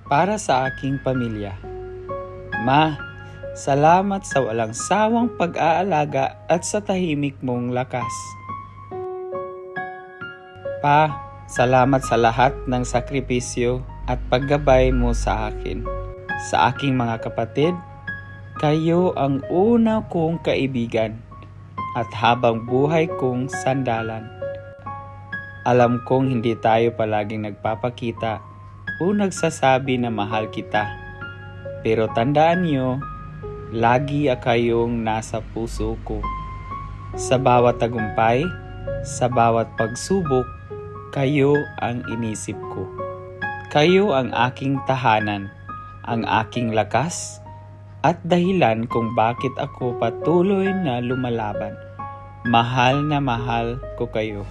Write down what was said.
para sa aking pamilya. Ma, salamat sa walang sawang pag-aalaga at sa tahimik mong lakas. Pa, salamat sa lahat ng sakripisyo at paggabay mo sa akin. Sa aking mga kapatid, kayo ang una kong kaibigan at habang buhay kong sandalan. Alam kong hindi tayo palaging nagpapakita o nagsasabi na mahal kita. Pero tandaan niyo, lagi kayong nasa puso ko. Sa bawat tagumpay, sa bawat pagsubok, kayo ang inisip ko. Kayo ang aking tahanan, ang aking lakas, at dahilan kung bakit ako patuloy na lumalaban. Mahal na mahal ko kayo.